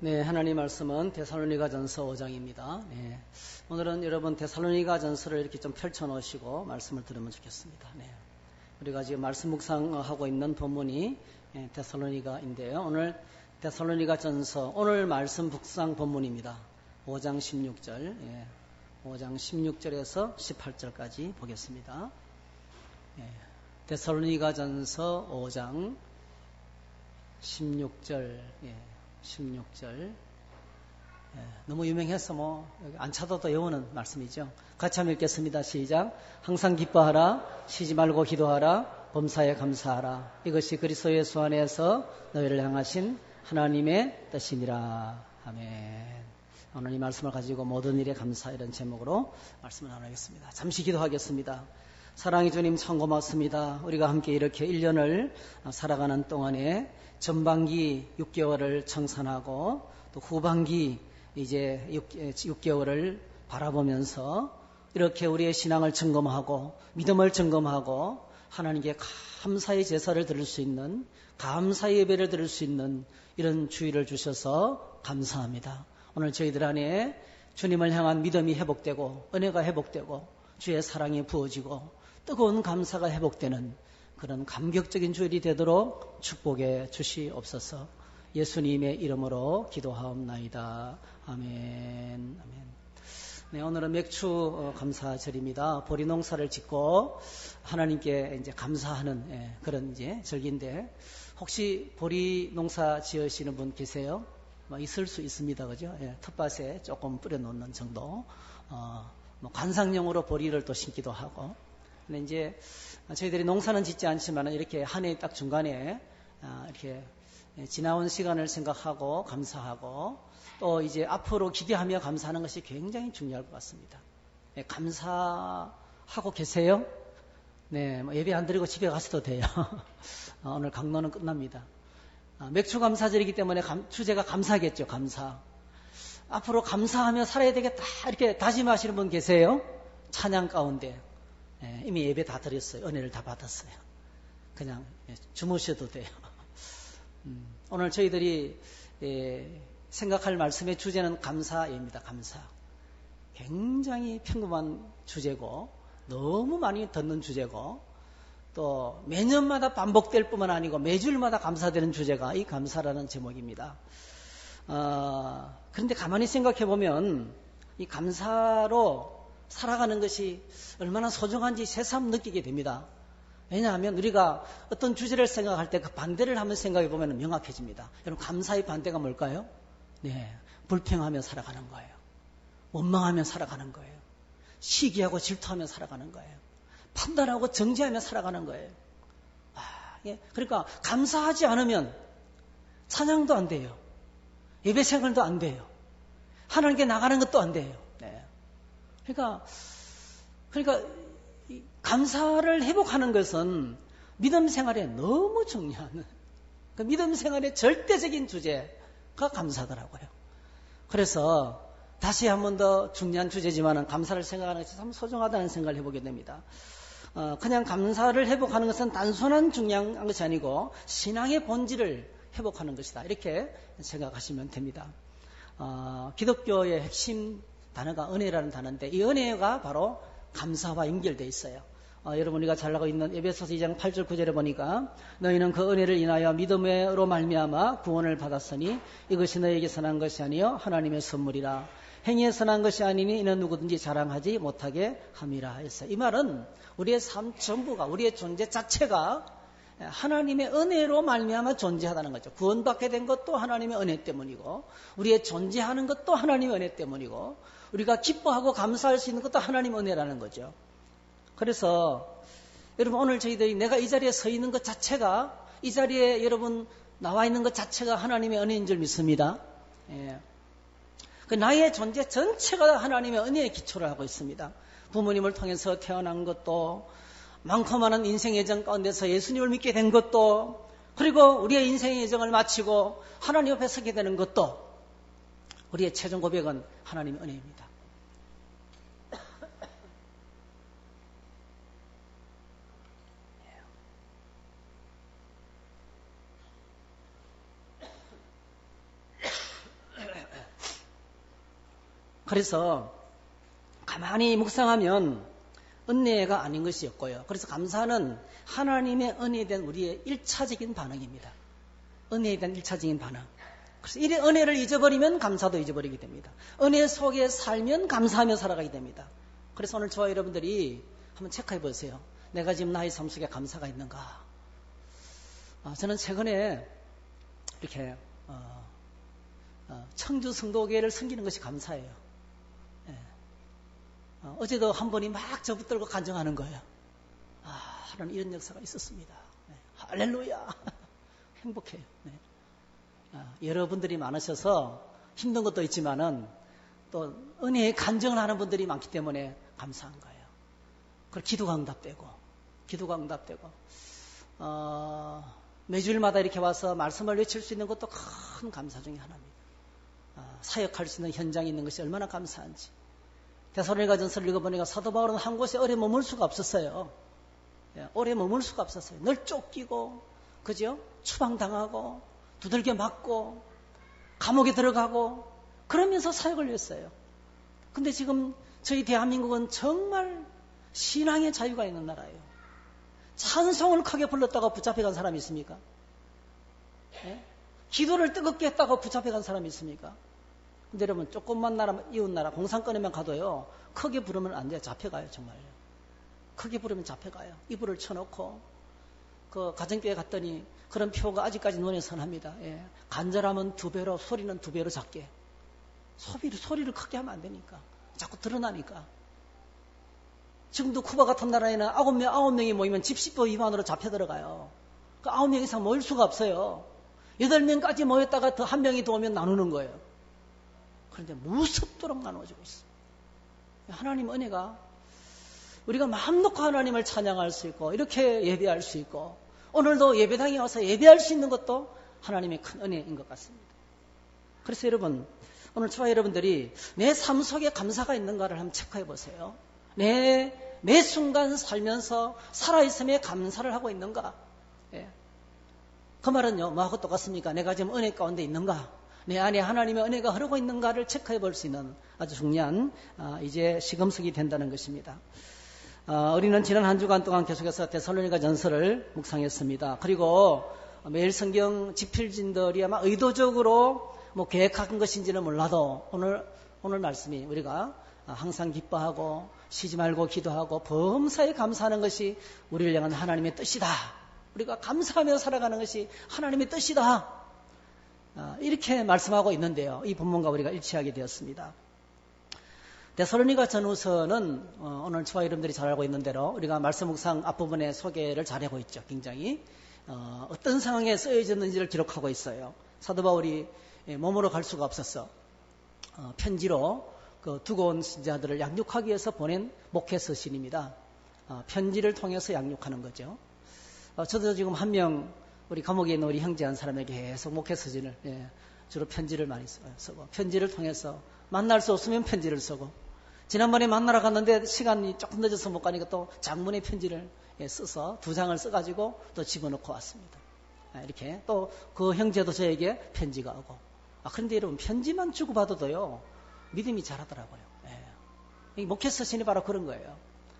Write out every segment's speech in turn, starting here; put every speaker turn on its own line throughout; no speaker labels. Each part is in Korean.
네, 하나님 말씀은 데살로니가전서 5장입니다. 네, 오늘은 여러분 데살로니가전서를 이렇게 좀 펼쳐놓으시고 말씀을 들으면 좋겠습니다. 네, 우리가 지금 말씀 묵상하고 있는 본문이 데살로니가인데요. 오늘 데살로니가전서 오늘 말씀 묵상 본문입니다. 5장 16절, 5장 16절에서 18절까지 보겠습니다. 데살로니가전서 5장 16절, 16절. 너무 유명해서 안 찾아도 외우는 말씀이죠. 같이 한번 읽겠습니다. 시작. 항상 기뻐하라. 쉬지 말고 기도하라. 범사에 감사하라. 이것이 그리스도 예수 안에서 너희를 향하신 하나님의 뜻이니라. 아멘. 오늘 이 말씀을 가지고 모든 일에 감사, 이런 제목으로 말씀을 나누겠습니다. 잠시 기도하겠습니다. 사랑의 주님, 참 고맙습니다. 우리가 함께 이렇게 1년을 살아가는 동안에 전반기 6개월을 청산하고 또 후반기 이제 6개월을 바라보면서 이렇게 우리의 신앙을 점검하고 믿음을 점검하고 하나님께 감사의 제사를 드릴 수 있는, 감사의 예배를 드릴 수 있는 이런 주의를 주셔서 감사합니다. 오늘 저희들 안에 주님을 향한 믿음이 회복되고 은혜가 회복되고 주의 사랑이 부어지고 뜨거운 감사가 회복되는 그런 감격적인 주일이 되도록 축복해 주시옵소서. 예수님의 이름으로 기도하옵나이다. 아멘. 아멘. 네, 오늘은 맥추 감사절입니다. 보리 농사를 짓고 하나님께 이제 감사하는 그런 이제 절기인데, 혹시 보리 농사 지으시는 분 계세요? 있을 수 있습니다, 그죠? 텃밭에 조금 뿌려놓는 정도. 관상용으로 보리를 또 심기도 하고. 근데 이제 저희들이 농사는 짓지 않지만 이렇게 한 해 딱 중간에 이렇게 지나온 시간을 생각하고 감사하고 또 이제 앞으로 기대하며 감사하는 것이 굉장히 중요할 것 같습니다. 감사하고 계세요? 네, 예배 안 드리고 집에 가셔도 돼요. 오늘 강론은 끝납니다. 맥주 감사절이기 때문에 주제가 감사겠죠. 감사. 앞으로 감사하며 살아야 되겠다 이렇게 다짐하시는 분 계세요? 찬양 가운데 이미 예배 다 드렸어요. 은혜를 다 받았어요. 그냥 주무셔도 돼요. 오늘 저희들이 생각할 말씀의 주제는 감사입니다. 감사. 굉장히 평범한 주제고 너무 많이 듣는 주제고 또 매년마다 반복될 뿐만 아니고 매주일마다 감사되는 주제가 이 감사라는 제목입니다. 그런데 가만히 생각해 보면 이 감사로 살아가는 것이 얼마나 소중한지 새삼 느끼게 됩니다. 왜냐하면 우리가 어떤 주제를 생각할 때 그 반대를 한번 생각해 보면 명확해집니다. 여러분, 감사의 반대가 뭘까요? 네, 불평하며 살아가는 거예요. 원망하며 살아가는 거예요. 시기하고 질투하며 살아가는 거예요. 판단하고 정죄하며 살아가는 거예요. 그러니까 감사하지 않으면 찬양도 안 돼요. 예배 생활도 안 돼요. 하나님께 나가는 것도 안 돼요. 네. 그러니까 감사를 회복하는 것은 믿음 생활에 너무 중요한, 그 믿음 생활의 절대적인 주제가 감사더라고요. 그래서 다시 한 번 더 중요한 주제지만 감사를 생각하는 것이 참 소중하다는 생각을 해보게 됩니다. 그냥 감사를 회복하는 것은 단순한 중요한 것이 아니고 신앙의 본질을 회복하는 것이다, 이렇게 생각하시면 됩니다. 기독교의 핵심 단어가 은혜라는 단어인데 이 은혜가 바로 감사와 연결되어 있어요. 여러분, 우리가 잘 나가고 있는 에베소서 2장 8절 9절에 보니까 너희는 그 은혜를 인하여 믿음으로 말미암아 구원을 받았으니 이것이 너희에게서 난 것이 아니요 하나님의 선물이라. 행위에서 난 것이 아니니 이는 누구든지 자랑하지 못하게 함이라 했어요. 이 말은 우리의 삶 전부가, 우리의 존재 자체가 하나님의 은혜로 말미암아 존재하다는 거죠. 구원받게 된 것도 하나님의 은혜 때문이고 우리의 존재하는 것도 하나님의 은혜 때문이고 우리가 기뻐하고 감사할 수 있는 것도 하나님의 은혜라는 거죠. 그래서 여러분, 오늘 저희들이 내가 이 자리에 서 있는 것 자체가, 이 자리에 여러분 나와 있는 것 자체가 하나님의 은혜인 줄 믿습니다. 그 나의 존재 전체가 하나님의 은혜의 기초를 하고 있습니다. 부모님을 통해서 태어난 것도, 많고 많은 인생 예정 가운데서 예수님을 믿게 된 것도, 그리고 우리의 인생의 예정을 마치고 하나님 앞에 서게 되는 것도, 우리의 최종 고백은 하나님의 은혜입니다. 그래서 가만히 묵상하면 은혜가 아닌 것이 없고요. 그래서 감사는 하나님의 은혜에 대한 우리의 1차적인 반응입니다. 은혜에 대한 1차적인 반응. 그래서 이 은혜를 잊어버리면 감사도 잊어버리게 됩니다. 은혜 속에 살면 감사하며 살아가게 됩니다. 그래서 오늘 저와 여러분들이 한번 체크해 보세요. 내가 지금 나의 삶 속에 감사가 있는가? 저는 최근에 이렇게 청주 성도교회를 섬기는 것이 감사해요. 어제도 한 분이 막 저 붙들고 간증하는 거예요. 하나님 이런 역사가 있었습니다. 할렐루야. 행복해요. 여러분들이 많으셔서 힘든 것도 있지만은 또 은혜의 간증을 하는 분들이 많기 때문에 감사한 거예요. 그리고 기도가 응답되고 매주일마다 이렇게 와서 말씀을 외칠 수 있는 것도 큰 감사 중에 하나입니다. 사역할 수 있는 현장에 있는 것이 얼마나 감사한지. 데살로니가전서를 읽어보니까 사도 바울은 한 곳에 오래 머물 수가 없었어요. 오래 머물 수가 없었어요. 늘 쫓기고, 그죠? 추방당하고, 두들겨 맞고, 감옥에 들어가고, 그러면서 사역을 했어요. 근데 지금 저희 대한민국은 정말 신앙의 자유가 있는 나라예요. 찬송을 크게 불렀다고 붙잡혀간 사람이 있습니까? 기도를 뜨겁게 했다고 붙잡혀간 사람이 있습니까? 근데 여러분 조금만 나라, 이웃 나라, 공산권에만 가도요, 크게 부르면 안 돼요. 잡혀가요, 정말요. 크게 부르면 잡혀가요. 이불을 쳐놓고, 그 가정교회 갔더니 그런 표가 아직까지 눈에 선합니다. 간절하면 2배로, 소리는 2배로 작게. 소리를 크게 하면 안 되니까. 자꾸 드러나니까. 지금도 쿠바 같은 나라에는 9명이 모이면 집시법 위반으로 잡혀 들어가요. 그 9명 이상 모일 수가 없어요. 8명까지 모였다가 더 1명이 더 오면 나누는 거예요. 그런데 무섭도록 나눠지고 있어요. 하나님 은혜가 우리가 마음 놓고 하나님을 찬양할 수 있고 이렇게 예배할 수 있고 오늘도 예배당에 와서 예배할 수 있는 것도 하나님의 큰 은혜인 것 같습니다. 그래서 여러분 오늘 저와 여러분들이 내 삶 속에 감사가 있는가를 한번 체크해 보세요. 매 순간 살면서 살아있음에 감사를 하고 있는가? 그 말은요 뭐하고 똑같습니까? 내가 지금 은혜 가운데 있는가? 내 안에 하나님의 은혜가 흐르고 있는가를 체크해 볼 수 있는 아주 중요한 이제 시금석이 된다는 것입니다. 우리는 지난 한 주간 동안 계속해서 데살로니가전서를 묵상했습니다. 그리고 매일 성경 집필진들이 아마 의도적으로 계획한 것인지는 몰라도 오늘 말씀이 우리가 항상 기뻐하고 쉬지 말고 기도하고 범사에 감사하는 것이 우리를 향한 하나님의 뜻이다. 우리가 감사하며 살아가는 것이 하나님의 뜻이다. 이렇게 말씀하고 있는데요. 이 본문과 우리가 일치하게 되었습니다. 데살로니가 전후서는 오늘 저와 여러분들이 잘 알고 있는 대로 우리가 말씀 묵상 앞부분에 소개를 잘하고 있죠. 굉장히 어떤 상황에 쓰여졌는지를 기록하고 있어요. 사도 바울이 몸으로 갈 수가 없었어. 편지로 그 두고 온 신자들을 양육하기 위해서 보낸 목회 서신입니다. 편지를 통해서 양육하는 거죠. 저도 지금 한 명 우리 감옥에 있는 우리 형제 한 사람에게 계속 목회 서신을 주로 편지를 많이 쓰고 편지를 통해서 만날 수 없으면 편지를 쓰고 지난번에 만나러 갔는데 시간이 조금 늦어서 못 가니까 또 장문의 편지를 써서 2장을 써가지고 또 집어넣고 왔습니다. 이렇게 또 그 형제도 저에게 편지가 오고 그런데 여러분 편지만 주고받아도요 믿음이 자라더라고요. 이 목회 서신이 바로 그런 거예요.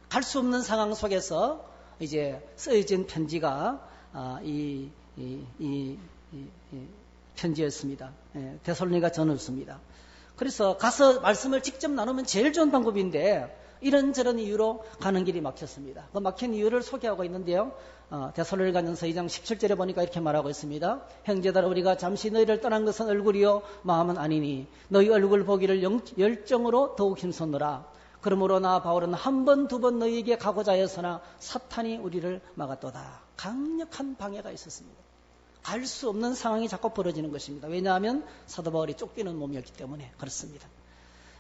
갈 수 없는 상황 속에서 이제 쓰여진 편지가 이 편지였습니다. 데살로니가 전후서입니다. 그래서 가서 말씀을 직접 나누면 제일 좋은 방법인데 이런저런 이유로 가는 길이 막혔습니다. 그 막힌 이유를 소개하고 있는데요. 데살로니가전서 2장 17절에 보니까 이렇게 말하고 있습니다. 형제들아 우리가 잠시 너희를 떠난 것은 얼굴이요 마음은 아니니 너희 얼굴 보기를 열정으로 더욱 힘썼노라. 그러므로 나 바울은 한 번, 2번 너희에게 가고자 하였으나 사탄이 우리를 막았도다. 강력한 방해가 있었습니다. 갈 수 없는 상황이 자꾸 벌어지는 것입니다. 왜냐하면 사도 바울이 쫓기는 몸이었기 때문에 그렇습니다.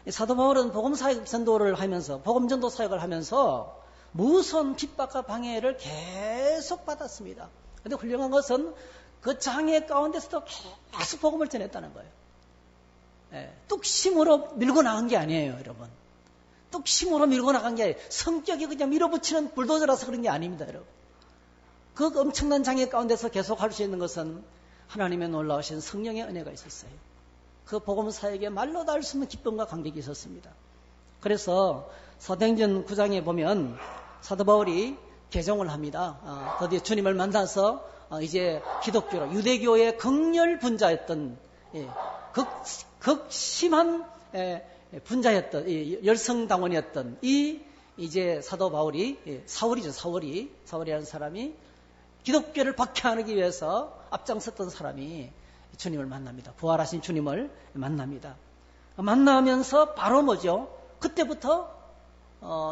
사도 바울은 복음사역 전도를 하면서 복음전도 사역을 하면서 무서운 핍박과 방해를 계속 받았습니다. 그런데 훌륭한 것은 그 장애 가운데서도 계속 복음을 전했다는 거예요. 뚝심으로 밀고 나간 게 아니에요, 여러분. 뚝심으로 밀고 나간 게 아니에요. 성격이 그냥 밀어붙이는 불도저라서 그런 게 아닙니다, 여러분. 그 엄청난 장애 가운데서 계속 할 수 있는 것은 하나님의 놀라우신 성령의 은혜가 있었어요. 그 복음 사역에 말로 다 할 수 없는 기쁨과 감격이 있었습니다. 그래서 사도행전 9장에 보면 사도 바울이 개종을 합니다. 드디어 주님을 만나서 이제 기독교로 유대교의 극렬 분자였던 극심한 분자였던 열성당원이었던 이제 사도 바울이 사울이라는 사람이 기독교를 박해하기 위해서 앞장섰던 사람이 주님을 만납니다. 부활하신 주님을 만납니다. 만나면서 바로 뭐죠? 그때부터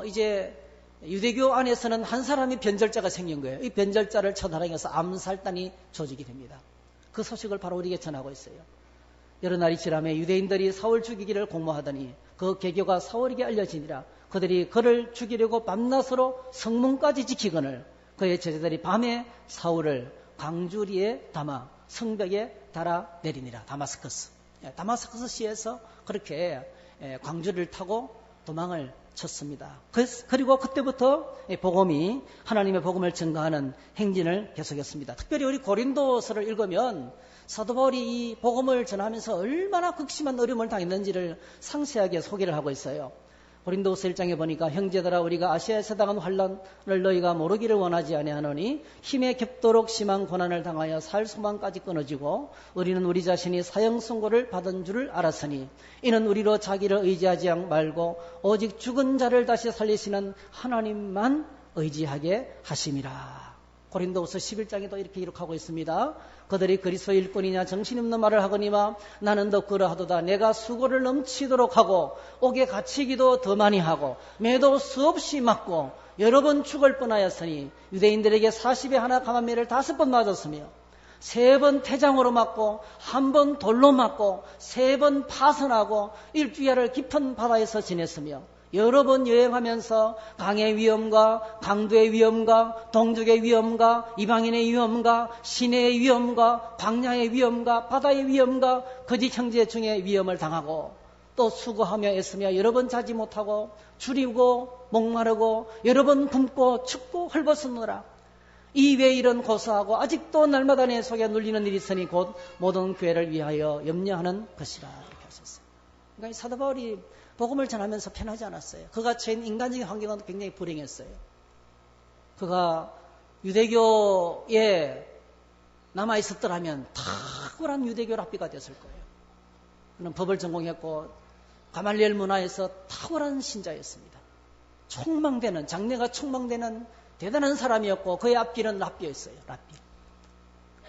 이제 유대교 안에서는 한 사람이 변절자가 생긴 거예요. 이 변절자를 처단하기 위해서 암살단이 조직이 됩니다. 그 소식을 바로 우리에게 전하고 있어요. 여러 날이 지나며 유대인들이 사울 죽이기를 공모하더니 그 계교가 사울에게 알려지니라. 그들이 그를 죽이려고 밤낮으로 성문까지 지키거늘 그의 제자들이 밤에 사울을 광주리에 담아 성벽에 달아 내리니라. 다마스커스 시에서 그렇게 광주리를 타고 도망을 쳤습니다. 그리고 그때부터 복음이 하나님의 복음을 증거하는 행진을 계속했습니다. 특별히 우리 고린도서를 읽으면 사도 바울이 이 복음을 전하면서 얼마나 극심한 어려움을 당했는지를 상세하게 소개를 하고 있어요. 고린도서 1장에 보니까 형제들아 우리가 아시아에서 당한 환난을 너희가 모르기를 원하지 아니하노니 힘에 겹도록 심한 고난을 당하여 살 소망까지 끊어지고 우리는 우리 자신이 사형 선고를 받은 줄을 알았으니 이는 우리로 자기를 의지하지 말고 오직 죽은 자를 다시 살리시는 하나님만 의지하게 하심이라. 고린도서 11장에도 이렇게 기록하고 있습니다. 그들이 그리스도 일꾼이냐 정신없는 말을 하거니와 나는 더 그러하도다. 내가 수고를 넘치도록 하고 옥에 갇히기도 더 많이 하고 매도 수없이 맞고 여러 번 죽을 뻔하였으니 유대인들에게 40에 하나 감한매를 5번 맞았으며 3번 태장으로 맞고 1번 돌로 맞고 3번 파선하고 일주일을 깊은 바다에서 지냈으며 여러 번 여행하면서 강의 위험과 강도의 위험과 동족의 위험과 이방인의 위험과 시내의 위험과 광야의 위험과 바다의 위험과 거짓 형제 중에 위험을 당하고 또 수고하며 애쓰며 여러 번 자지 못하고 줄이고 목마르고 여러 번 굶고 춥고 헐벗었노라. 이외에 이런 고소하고 아직도 날마다 내 속에 눌리는 일이 있으니 곧 모든 교회를 위하여 염려하는 것이라. 이렇게 하셨어요. 그러니까 사도 바울이 복음을 전하면서 편하지 않았어요. 그가 처한 인간적인 환경은 굉장히 불행했어요. 그가 유대교에 남아있었더라면 탁월한 유대교 랍비가 됐을 거예요. 그는 법을 전공했고 가말리엘 문화에서 탁월한 신자였습니다. 장래가 촉망되는 대단한 사람이었고 그의 앞길은 랍비였어요. 랍비.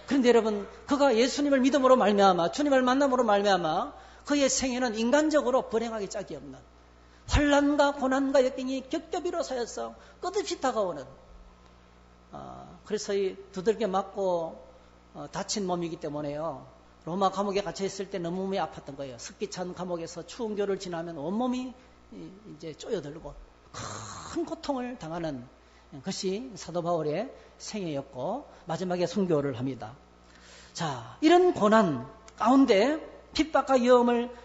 그런데 여러분 그가 예수님을 믿음으로 말미암아 주님을 만남으로 말미암아 그의 생애는 인간적으로 불행하기 짝이 없는 환난과 고난과 역경이 겹겹이로 쌓여서 끝없이 다가오는 그래서 이 두들겨 맞고 다친 몸이기 때문에요. 로마 감옥에 갇혀 있을 때 너무 몸이 아팠던 거예요. 습기 찬 감옥에서 추운 겨울을 지나면 온몸이 이제 쪼여들고 큰 고통을 당하는 것이 사도 바울의 생애였고 마지막에 순교를 합니다. 자, 이런 고난 가운데 핍박과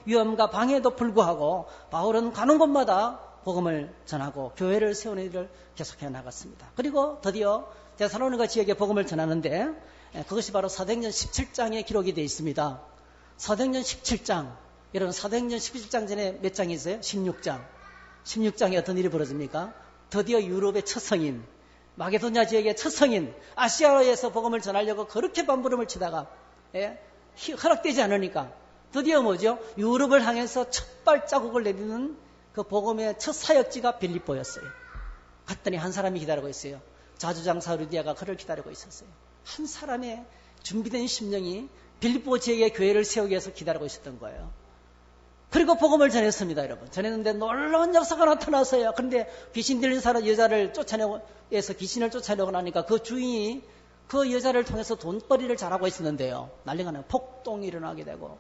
위험과 방해에도 불구하고 바울은 가는 곳마다 복음을 전하고 교회를 세우는 일을 계속해 나갔습니다. 그리고 드디어 데살로니가 지역에 복음을 전하는데 그것이 바로 사도행전 17장에 기록이 되어 있습니다. 사도행전 17장, 여러분 사도행전 17장 전에 몇 장이 있어요? 16장. 16장에 어떤 일이 벌어집니까? 드디어 유럽의 첫 성인, 마게도냐 지역의 첫 성인, 아시아에서 복음을 전하려고 그렇게 반부름을 치다가 허락되지 않으니까 드디어 뭐죠? 유럽을 향해서 첫 발자국을 내딛는 그 복음의 첫 사역지가 빌립보였어요. 갔더니 한 사람이 기다리고 있어요. 자주장사 루디아가 그를 기다리고 있었어요. 한 사람의 준비된 심령이 빌립보 지역의 교회를 세우기 위해서 기다리고 있었던 거예요. 그리고 복음을 전했습니다, 여러분. 전했는데 놀라운 역사가 나타났어요. 그런데 귀신 들린 여자를 쫓아내서 귀신을 쫓아내고 나니까 그 주인이 그 여자를 통해서 돈벌이를 잘하고 있었는데요. 난리가 나요. 폭동이 일어나게 되고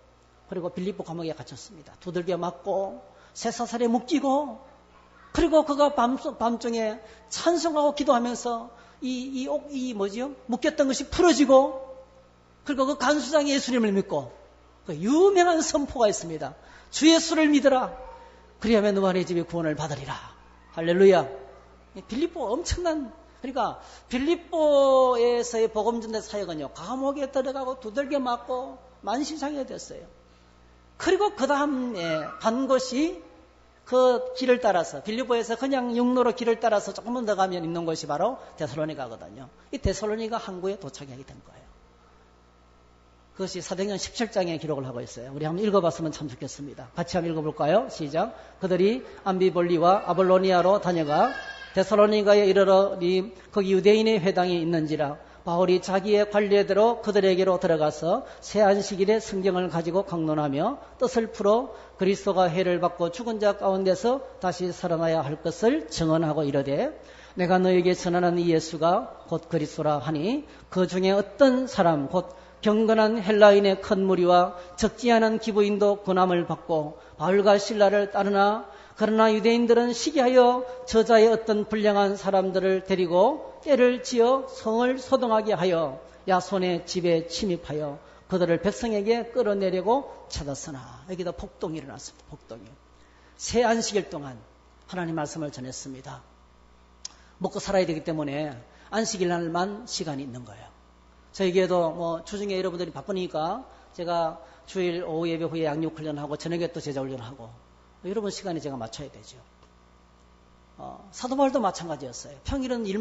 그리고 빌립보 감옥에 갇혔습니다. 두들겨 맞고 쇠사슬에 묶이고 그리고 그가 밤중에 찬송하고 기도하면서 묶였던 것이 풀어지고 그리고 그 간수장이 예수님을 믿고 그 유명한 선포가 있습니다. 주 예수를 믿으라. 그리하면 너와 내 집이 구원을 받으리라. 할렐루야. 빌립보 엄청난 그러니까 빌립보에서의 복음전대 사역은요 감옥에 들어가고 두들겨 맞고 만신창이가 됐어요. 그리고 그 다음에 간 곳이 그 길을 따라서 빌립보에서 그냥 육로로 길을 따라서 조금만 더 가면 있는 곳이 바로 데살로니가거든요. 이 데살로니가 항구에 도착하게 된 거예요. 그것이 사도행전 17장에 기록을 하고 있어요. 우리 한번 읽어봤으면 참 좋겠습니다. 같이 한번 읽어볼까요? 시작. 그들이 암비볼리와 아볼로니아로 다녀가 데살로니가에 이르러니 거기 유대인의 회당이 있는지라 바울이 자기의 관례대로 그들에게로 들어가서 새 안식일에 성경을 가지고 강론하며 뜻을 풀어 그리스도가 해를 받고 죽은 자 가운데서 다시 살아나야 할 것을 증언하고 이르되 내가 너에게 전하는 이 예수가 곧 그리스도라 하니 그 중에 어떤 사람 곧 경건한 헬라인의 큰 무리와 적지 않은 기부인도 고난을 받고 바울과 실라를 따르나 그러나 유대인들은 시기하여 저자의 어떤 불량한 사람들을 데리고 깨를 지어 성을 소동하게 하여 야손의 집에 침입하여 그들을 백성에게 끌어내려고 찾았으나 여기다 폭동이 일어났습니다. 폭동이. 새 안식일 동안 하나님 말씀을 전했습니다. 먹고 살아야 되기 때문에 안식일 날만 시간이 있는 거예요. 저에게도 주중에 여러분들이 바쁘니까 제가 주일 오후 예배 후에 양육 훈련하고 저녁에 또 제자 훈련하고 여러분 시간에 제가 맞춰야 되죠. 사도 바울도 마찬가지였어요. 평일은 일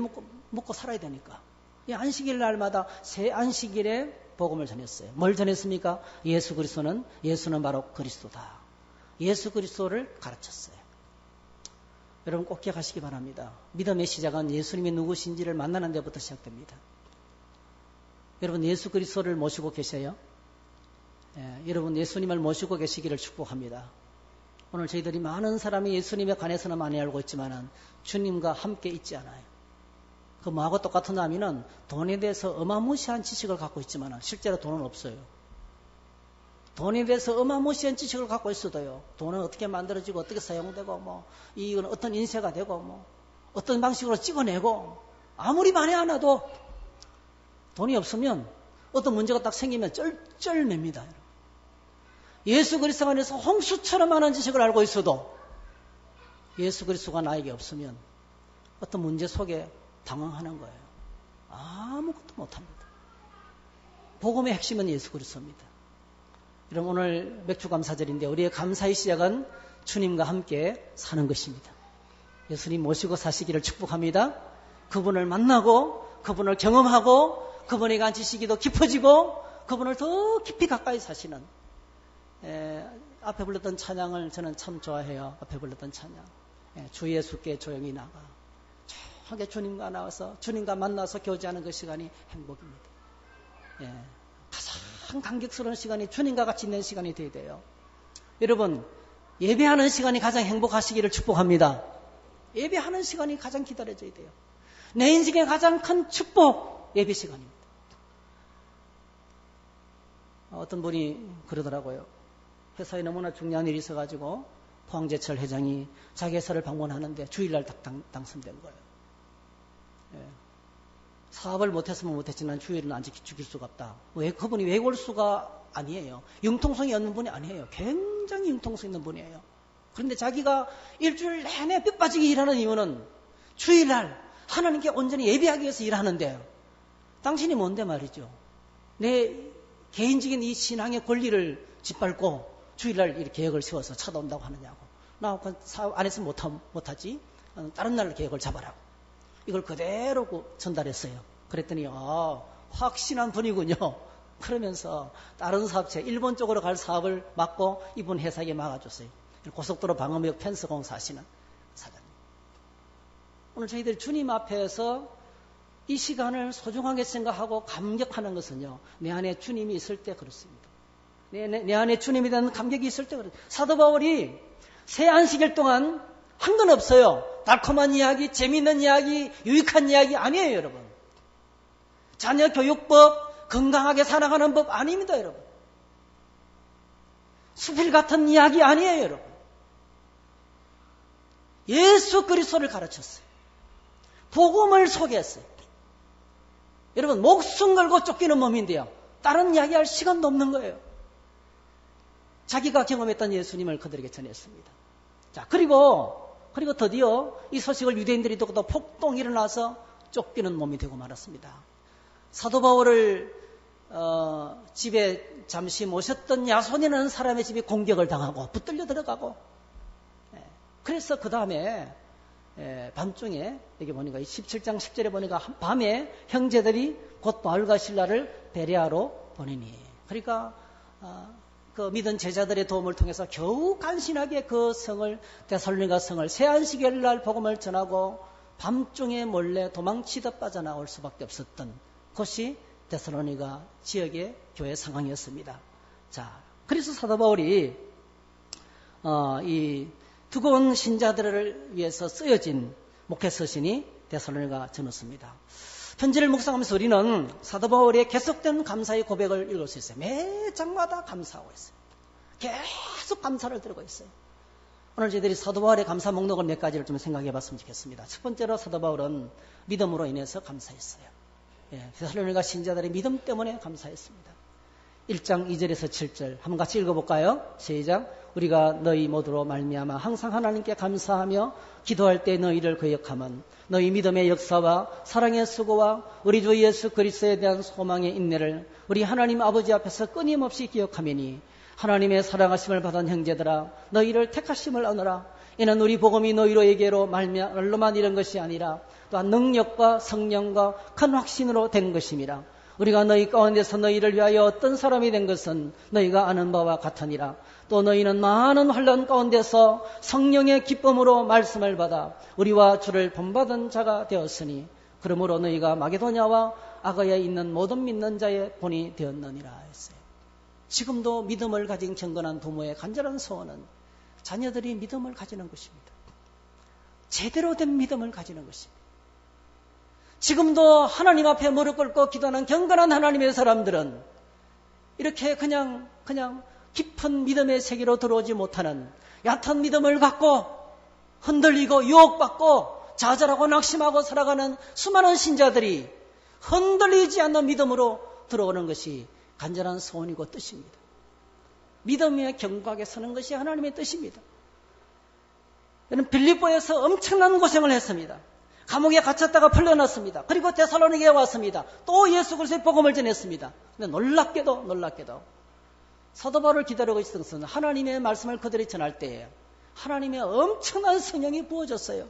먹고 살아야 되니까. 이 안식일 날마다 새 안식일에 복음을 전했어요. 뭘 전했습니까? 예수는 바로 그리스도다. 예수 그리스도를 가르쳤어요. 여러분 꼭 기억하시기 바랍니다. 믿음의 시작은 예수님이 누구신지를 만나는 데부터 시작됩니다. 여러분 예수 그리스도를 모시고 계세요? 여러분 예수님을 모시고 계시기를 축복합니다. 오늘 저희들이 많은 사람이 예수님에 관해서는 많이 알고 있지만 주님과 함께 있지 않아요. 그 뭐하고 똑같은 하면은 돈에 대해서 어마무시한 지식을 갖고 있지만 실제로 돈은 없어요. 돈에 대해서 어마무시한 지식을 갖고 있어도요. 돈은 어떻게 만들어지고 어떻게 사용되고 이건 어떤 인쇄가 되고 어떤 방식으로 찍어내고 아무리 많이 하나도 돈이 없으면 어떤 문제가 딱 생기면 쩔맵니다. 예수 그리스도 안에서 홍수처럼 많은 지식을 알고 있어도 예수 그리스도가 나에게 없으면 어떤 문제 속에 당황하는 거예요. 아무것도 못합니다. 복음의 핵심은 예수 그리스도입니다. 여러분 오늘 맥주감사절인데 우리의 감사의 시작은 주님과 함께 사는 것입니다. 예수님 모시고 사시기를 축복합니다. 그분을 만나고 그분을 경험하고 그분에게 앉으시기도 깊어지고 그분을 더 깊이 가까이 사시는 앞에 불렀던 찬양을 저는 참 좋아해요. 앞에 불렀던 찬양. 주 예수께 조용히 나가. 조용하게 주님과 나와서 주님과 만나서 교제하는 그 시간이 행복입니다. 가장 감격스러운 시간이 주님과 같이 있는 시간이 되어야 돼요. 여러분 예배하는 시간이 가장 행복하시기를 축복합니다. 예배하는 시간이 가장 기다려져야 돼요. 내 인생의 가장 큰 축복 예배 시간입니다. 어떤 분이 그러더라고요. 회사에 너무나 중요한 일이 있어가지고 포항제철 회장이 자기 회사를 방문하는데 주일날 당선된 거예요. 사업을 못했으면 못했지만 주일은 안 지킬 수가 없다. 왜 그분이 외골수가 아니에요. 융통성이 없는 분이 아니에요. 굉장히 융통성 있는 분이에요. 그런데 자기가 일주일 내내 뼈 빠지게 일하는 이유는 주일날 하나님께 온전히 예배하기 위해서 일하는데 당신이 뭔데 말이죠. 내 개인적인 이 신앙의 권리를 짓밟고 주일날 이렇게 계획을 세워서 찾아온다고 하느냐고. 나 사업 안 했으면 못하지. 다른 날 계획을 잡아라. 이걸 그대로 전달했어요. 그랬더니 확신한 분이군요. 그러면서 다른 사업체 일본 쪽으로 갈 사업을 맡고 이분 회사에 막아줬어요. 고속도로 방음역 펜스 공사하시는 사장님. 오늘 저희들 주님 앞에서 이 시간을 소중하게 생각하고 감격하는 것은요. 내 안에 주님이 있을 때 그렇습니다. 내 안에 주님에 대한 감격이 있을 때 그렇습니다. 사도 바울이 새 안식일 동안 한 건 없어요. 달콤한 이야기, 재미있는 이야기, 유익한 이야기 아니에요, 여러분. 자녀 교육법, 건강하게 살아가는 법 아닙니다, 여러분. 수필 같은 이야기 아니에요, 여러분. 예수 그리스도를 가르쳤어요. 복음을 소개했어요. 여러분, 목숨 걸고 쫓기는 몸인데요. 다른 이야기할 시간도 없는 거예요. 자기가 경험했던 예수님을 그들에게 전했습니다. 자, 그리고 드디어 이 소식을 유대인들이 듣고 폭동이 일어나서 쫓기는 몸이 되고 말았습니다. 사도 바울을 집에 잠시 모셨던 야손이라는 사람의 집에 공격을 당하고 붙들려 들어가고, 그래서 그 다음에 밤중에 여기 보니까 17장 10절에 보니까 밤에 형제들이 곧 바울과 신라를 베레아로 보내니, 그러니까 그 믿은 제자들의 도움을 통해서 겨우 간신하게 그 성을, 데살로니가 성을 새안식일 날 복음을 전하고 밤중에 몰래 도망치다 빠져나올 수밖에 없었던 곳이 데살로니가 지역의 교회 상황이었습니다. 자, 그래서 사도 바울이 이 두고온 신자들을 위해서 쓰여진 목회 서신이 데살로니가 전서입니다. 편지를 묵상하면서 우리는 사도 바울의 계속된 감사의 고백을 읽을 수 있어요. 매 장마다 감사하고 있어요. 계속 감사를 드리고 있어요. 오늘 저희들이 사도 바울의 감사 목록을 몇 가지를 좀 생각해 봤으면 좋겠습니다. 첫 번째로 사도 바울은 믿음으로 인해서 감사했어요. 데살로니가 신자들의 믿음 때문에 감사했습니다. 1장 2절에서 7절 한번 같이 읽어볼까요? 시작. 우리가 너희 모두로 말미암아 항상 하나님께 감사하며 기도할 때 너희를 기억하면 너희 믿음의 역사와 사랑의 수고와 우리 주 예수 그리스도에 대한 소망의 인내를 우리 하나님 아버지 앞에서 끊임없이 기억하매니 하나님의 사랑하심을 받은 형제들아 너희를 택하심을 얻으라. 이는 우리 복음이 너희로에게로 말로만 이런 것이 아니라 또한 능력과 성령과 큰 확신으로 된 것임이라. 우리가 너희 가운데서 너희를 위하여 어떤 사람이 된 것은 너희가 아는 바와 같으니라. 또 너희는 많은 환난 가운데서 성령의 기쁨으로 말씀을 받아 우리와 주를 본받은 자가 되었으니 그러므로 너희가 마게도냐와 아가야에 있는 모든 믿는 자의 본이 되었느니라 했어요. 지금도 믿음을 가진 경건한 부모의 간절한 소원은 자녀들이 믿음을 가지는 것입니다. 제대로 된 믿음을 가지는 것입니다. 지금도 하나님 앞에 무릎 꿇고 기도하는 경건한 하나님의 사람들은 이렇게 그냥 깊은 믿음의 세계로 들어오지 못하는 얕은 믿음을 갖고 흔들리고 유혹받고 좌절하고 낙심하고 살아가는 수많은 신자들이 흔들리지 않는 믿음으로 들어오는 것이 간절한 소원이고 뜻입니다. 믿음의 견고하게 서는 것이 하나님의 뜻입니다. 저는 빌립보에서 엄청난 고생을 했습니다. 감옥에 갇혔다가 풀려났습니다. 그리고 데살로니가에 왔습니다. 또 예수 그리스도의 복음을 전했습니다. 근데 놀랍게도 사도 바울을 기다리고 있었던 것은 하나님의 말씀을 그들이 전할 때 하나님의 엄청난 성령이 부어졌어요.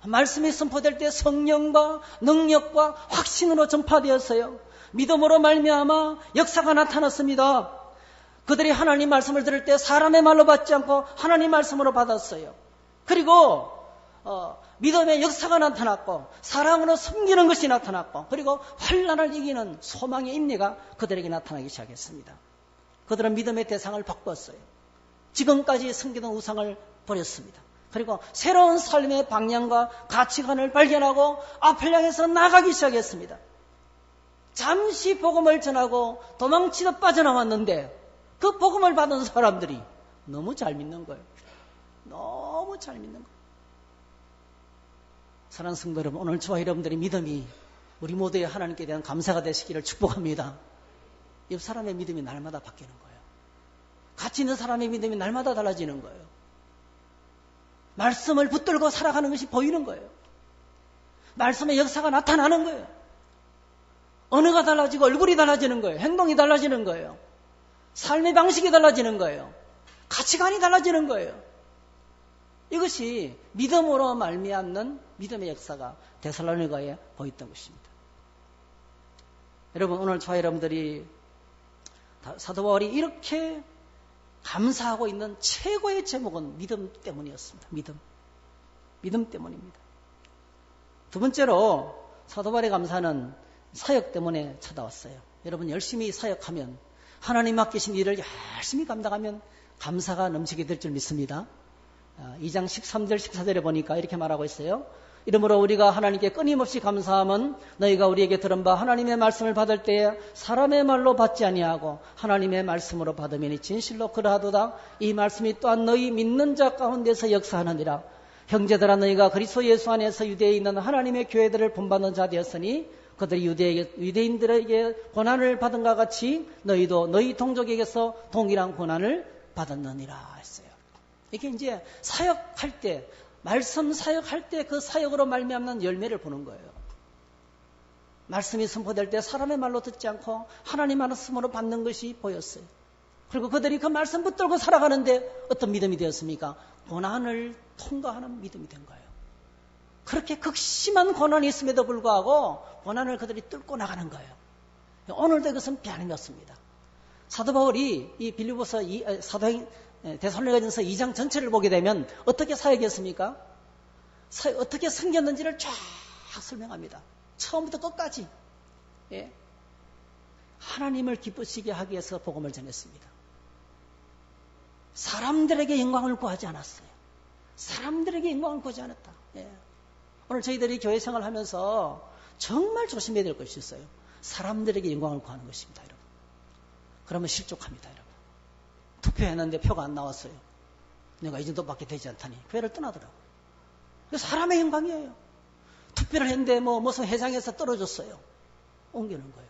말씀이 선포될 때 성령과 능력과 확신으로 전파되었어요. 믿음으로 말미암아 역사가 나타났습니다. 그들이 하나님 말씀을 들을 때 사람의 말로 받지 않고 하나님 말씀으로 받았어요. 그리고 믿음의 역사가 나타났고 사랑으로 섬기는 것이 나타났고 그리고 환난을 이기는 소망의 인내가 그들에게 나타나기 시작했습니다. 그들은 믿음의 대상을 바꿨어요. 지금까지 섬기던 우상을 버렸습니다. 그리고 새로운 삶의 방향과 가치관을 발견하고 앞을 향해서 나가기 시작했습니다. 잠시 복음을 전하고 도망치다 빠져나왔는데 그 복음을 받은 사람들이 너무 잘 믿는 거예요. 너무 잘 믿는 거예요. 사랑하는 성도 여러분, 오늘 저와 여러분들의 믿음이 우리 모두의 하나님께 대한 감사가 되시기를 축복합니다. 옆 사람의 믿음이 날마다 바뀌는 거예요. 같이 있는 사람의 믿음이 날마다 달라지는 거예요. 말씀을 붙들고 살아가는 것이 보이는 거예요. 말씀의 역사가 나타나는 거예요. 언어가 달라지고 얼굴이 달라지는 거예요. 행동이 달라지는 거예요. 삶의 방식이 달라지는 거예요. 가치관이 달라지는 거예요. 이것이 믿음으로 말미암는 믿음의 역사가 데살로니가에 보였던 것입니다. 여러분, 오늘 저와 여러분들이 사도 바울이 이렇게 감사하고 있는 최고의 제목은 믿음 때문이었습니다. 믿음 때문입니다. 두 번째로 사도 바울의 감사는 사역 때문에 찾아왔어요. 여러분, 열심히 사역하면 하나님 맡기신 일을 열심히 감당하면 감사가 넘치게 될 줄 믿습니다. 2장 13절 14절에 보니까 이렇게 말하고 있어요. 이러므로 우리가 하나님께 끊임없이 감사하면 너희가 우리에게 들은 바 하나님의 말씀을 받을 때에 사람의 말로 받지 아니하고 하나님의 말씀으로 받으면 진실로 그러하도다. 이 말씀이 또한 너희 믿는 자 가운데서 역사하느니라. 형제들아, 너희가 그리스도 예수 안에서 유대에 있는 하나님의 교회들을 본받는 자 되었으니 그들이 유대인들에게 고난을 받은 것 같이 너희도 너희 동족에게서 동일한 고난을 받았느니라 했어요. 이게 이제 사역할 때, 말씀 사역할 때 그 사역으로 말미암는 열매를 보는 거예요. 말씀이 선포될 때 사람의 말로 듣지 않고 하나님 말씀으로 받는 것이 보였어요. 그리고 그들이 그 말씀 붙들고 살아가는데 어떤 믿음이 되었습니까? 고난을 통과하는 믿음이 된 거예요. 그렇게 극심한 고난이 있음에도 불구하고 고난을 그들이 뚫고 나가는 거예요. 오늘도 그것은 변함이 없습니다. 사도 바울이 이 빌립보서 데살로니가전서 2장 전체를 보게 되면 어떻게 사역했습니까? 어떻게 생겼는지를 쫙 설명합니다. 처음부터 끝까지. 예. 하나님을 기쁘시게 하기 위해서 복음을 전했습니다. 사람들에게 영광을 구하지 않았어요. 사람들에게 영광을 구하지 않았다. 예. 오늘 저희들이 교회 생활하면서 정말 조심해야 될 것이 있어요. 사람들에게 영광을 구하는 것입니다, 여러분. 그러면 실족합니다, 여러분. 투표했는데 표가 안 나왔어요. 내가 이 정도밖에 되지 않다니 교회를 떠나더라고요. 사람의 영광이에요. 투표를 했는데 무슨 회장에서 떨어졌어요. 옮기는 거예요.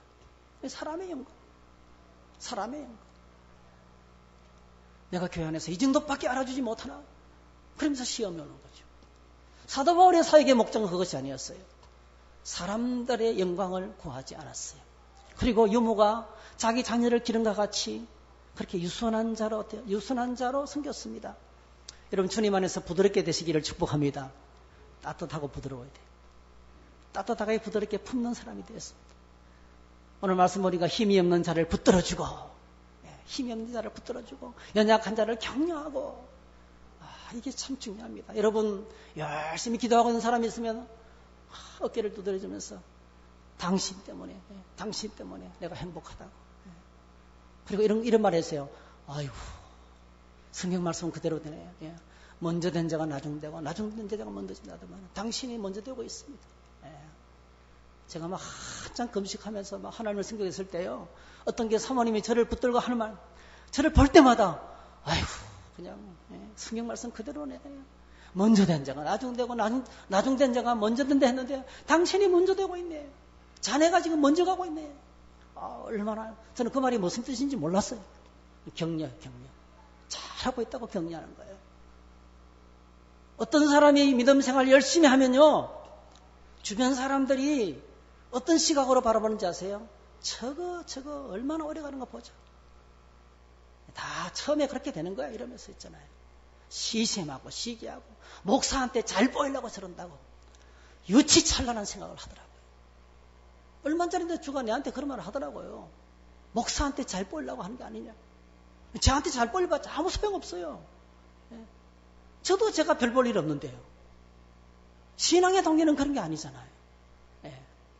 사람의 영광. 사람의 영광. 내가 교회 안에서 이 정도밖에 알아주지 못하나? 그러면서 시험이 오는 거죠. 사도 바울의 사역의 목적은 그것이 아니었어요. 사람들의 영광을 구하지 않았어요. 그리고 유모가 자기 자녀를 기름과 같이 그렇게 유순한 자로 섬겼습니다. 여러분 주님 안에서 부드럽게 되시기를 축복합니다. 따뜻하고 부드러워야 돼요. 따뜻하게 부드럽게 품는 사람이 되었습니다. 오늘 말씀 보니까 힘이 없는 자를 붙들어주고, 힘이 없는 자를 붙들어주고, 연약한 자를 격려하고, 이게 참 중요합니다. 여러분 열심히 기도하고 있는 사람이 있으면 어깨를 두드려주면서 당신 때문에 내가 행복하다고. 그리고 이런 말 했어요. 아이고, 성경 말씀은 그대로 되네요. 예. 먼저 된 자가 나중 되고 나중 된 자가 먼저 된다더만 당신이 먼저 되고 있습니다. 예. 제가 막 한참 금식하면서 막 하나님을 생각했을 때요. 어떤 게 사모님이 저를 붙들고 하는 말, 저를 볼 때마다 아이고 그냥 성경 말씀 그대로네. 먼저 된 자가 나중 되고 나중 된 자가 먼저 된다 했는데 당신이 먼저 되고 있네. 자네가 지금 먼저 가고 있네. 얼마나 저는 그 말이 무슨 뜻인지 몰랐어요. 격려. 잘하고 있다고 격려하는 거예요. 어떤 사람이 믿음 생활 열심히 하면요. 주변 사람들이 어떤 시각으로 바라보는지 아세요? 저거 얼마나 오래 가는 거 보자. 다 처음에 그렇게 되는 거야 이러면서 있잖아요. 시샘하고 시기하고 목사한테 잘 보이려고 저런다고 유치찬란한 생각을 하더라고요. 얼마 전인데 주가 내한테 그런 말을 하더라고요. 목사한테 잘 보이려고 하는 게 아니냐. 저한테 잘 보이려봤자 아무 소용없어요. 저도 제가 별 볼 일 없는데요. 신앙의 동기는 그런 게 아니잖아요.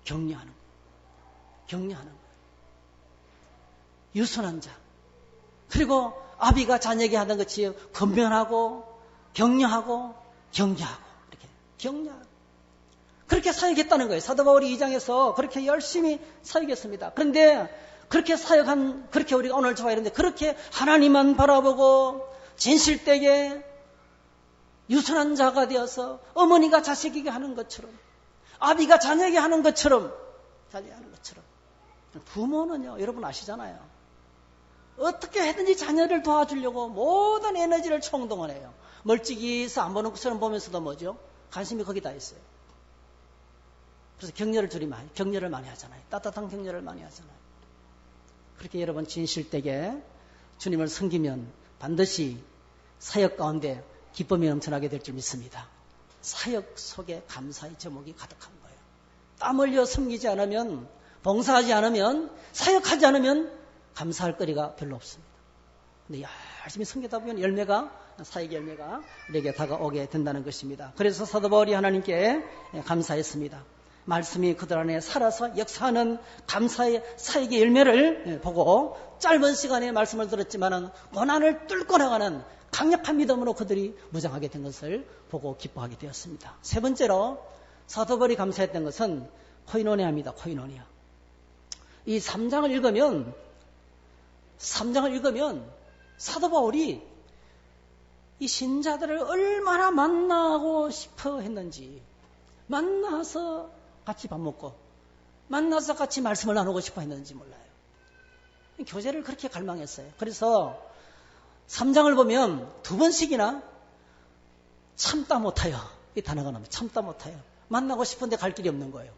격려하는 거예요. 유순한 자. 그리고 아비가 자녀에게 하던 것이 권면하고 격려하고 경계하고 이렇게 격려하고 그렇게 사역했다는 거예요. 사도 바울이 2장에서 그렇게 열심히 사역했습니다. 그런데 그렇게 우리가 오늘 좋아했는데 그렇게 하나님만 바라보고 진실되게 유순한 자가 되어서 어머니가 자식에게 하는 것처럼 아비가 자녀에게 하는 것처럼 부모는요, 여러분 아시잖아요. 어떻게 해든지 자녀를 도와주려고 모든 에너지를 총동원해요. 멀찍이서 안 보는 것처럼 보면서도 뭐죠? 관심이 거기다 있어요. 그래서 격려를 많이 하잖아요. 따뜻한 격려를 많이 하잖아요. 그렇게 여러분 진실되게 주님을 섬기면 반드시 사역 가운데 기쁨이 넘쳐나게 될 줄 믿습니다. 사역 속에 감사의 제목이 가득한 거예요. 땀 흘려 섬기지 않으면, 봉사하지 않으면, 사역하지 않으면 감사할 거리가 별로 없습니다. 근데 열심히 섬기다 보면 사역의 열매가 우리에게 다가오게 된다는 것입니다. 그래서 사도 바울이 하나님께 감사했습니다. 말씀이 그들 안에 살아서 역사하는 감사의 사역의 열매를 보고 짧은 시간에 말씀을 들었지만은 고난을 뚫고 나가는 강력한 믿음으로 그들이 무장하게 된 것을 보고 기뻐하게 되었습니다. 세 번째로 사도 바울이 감사했던 것은 코이노니아입니다. 코이노니아. 이 3장을 읽으면 사도 바울이 이 신자들을 얼마나 만나고 싶어 했는지, 만나서 같이 밥 먹고 만나서 같이 말씀을 나누고 싶어 했는지 몰라요. 교제를 그렇게 갈망했어요. 그래서 3장을 보면 2번씩이나 참다 못하여, 이 단어가 나옵니다. 참다 못하여. 만나고 싶은데 갈 길이 없는 거예요.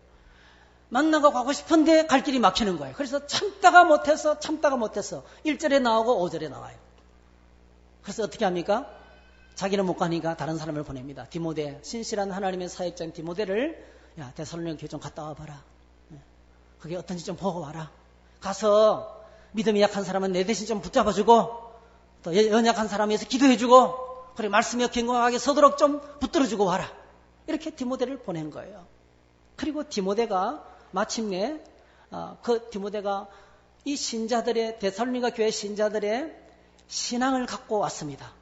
만나고 가고 싶은데 갈 길이 막히는 거예요. 그래서 참다가 못해서 1절에 나오고 5절에 나와요. 그래서 어떻게 합니까? 자기는 못 가니까 다른 사람을 보냅니다. 디모데, 신실한 하나님의 사역자인 디모데를 야, 데살로니가 교회 좀 갔다 와봐라. 그게 어떤지 좀 보고 와라. 가서 믿음이 약한 사람은 내 대신 좀 붙잡아주고 또 연약한 사람에 서 기도해주고 그리고 말씀이 경건하게 서도록 좀 붙들어주고 와라. 이렇게 디모데를 보낸 거예요. 그리고 디모데가 마침내 그 디모데가 이 신자들의 데살로니가 교회 신자들의 신앙을 갖고 왔습니다.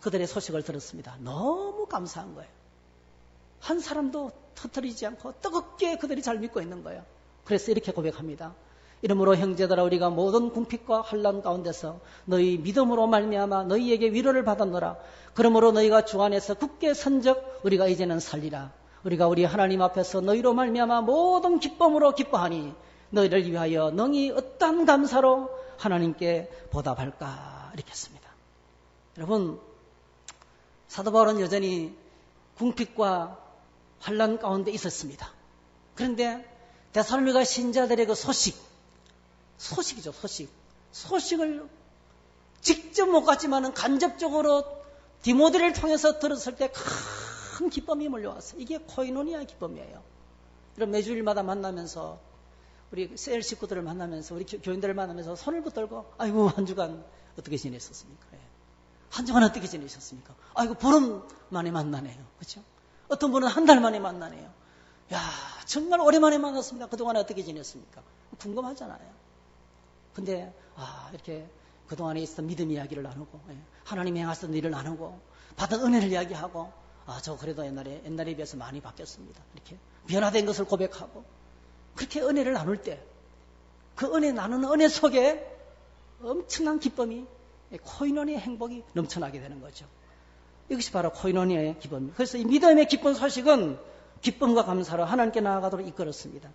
그들의 소식을 들었습니다. 너무 감사한 거예요. 한 사람도 터뜨리지 않고 뜨겁게 그들이 잘 믿고 있는 거예요. 그래서 이렇게 고백합니다. 이러므로 형제들아 우리가 모든 궁핍과 환난 가운데서 너희 믿음으로 말미암아 너희에게 위로를 받았노라. 그러므로 너희가 주 안에서 굳게 선적 우리가 이제는 살리라. 우리가 우리 하나님 앞에서 너희로 말미암아 모든 기쁨으로 기뻐하니 너희를 위하여 능히 어떠한 감사로 하나님께 보답할까 이렇게 했습니다. 여러분 사도 바울은 여전히 궁핍과 환난 가운데 있었습니다. 그런데 데살로니가 신자들의 그 소식이죠. 소식을 직접 못 갔지만은 간접적으로 디모데를 통해서 들었을 때 큰 기쁨이 몰려왔어요. 이게 코이노니아의 기쁨이에요. 이런 매주일마다 만나면서 우리 셀 식구들을 만나면서 우리 교인들을 만나면서 손을 붙들고 아이고 한 주간 어떻게 지냈었습니까? 한 주간 어떻게 지내셨습니까? 아이고 보름 만에 만나네요. 그렇죠? 어떤 분은 한 달 만에 만나네요. 야 정말 오랜만에 만났습니다. 그동안에 어떻게 지냈습니까? 궁금하잖아요. 근데 이렇게 그동안에 있었던 믿음 이야기를 나누고 하나님이 행하셨던 일을 나누고 받은 은혜를 이야기하고 저 그래도 옛날에 비해서 많이 바뀌었습니다. 이렇게 변화된 것을 고백하고 그렇게 은혜를 나눌 때 그 은혜 나누는 은혜 속에 엄청난 기쁨이 코이노니아의 행복이 넘쳐나게 되는 거죠. 이것이 바로 코이노니아의 기쁨입니다. 그래서 이 믿음의 기쁜 소식은 기쁨과 감사로 하나님께 나아가도록 이끌었습니다.